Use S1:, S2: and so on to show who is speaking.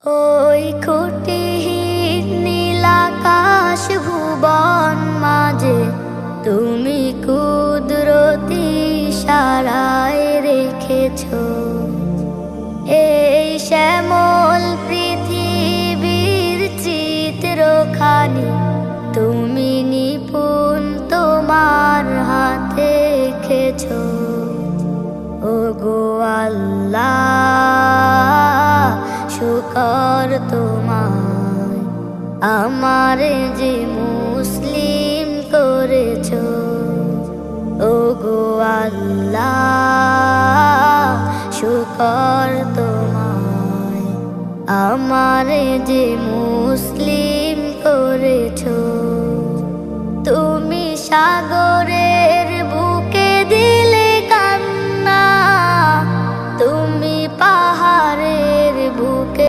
S1: ওই খুঁটিহীন নীলাকাশ ভুবন মাঝে তুমি কুদরতি ইশারায় রেখেছ এই শ্যামল পৃথিবীর চিত্রখানি। তুমি নিপুণ তোমার হাতে এঁকেছ। ওগো আল্লাহ, শুকর তোমার, আমারে যে মুসলিম করেছ। ওগো আল্লাহ, শুকর তোমার, আমারে যে মুসলিম করেছ। তুমি সাগরে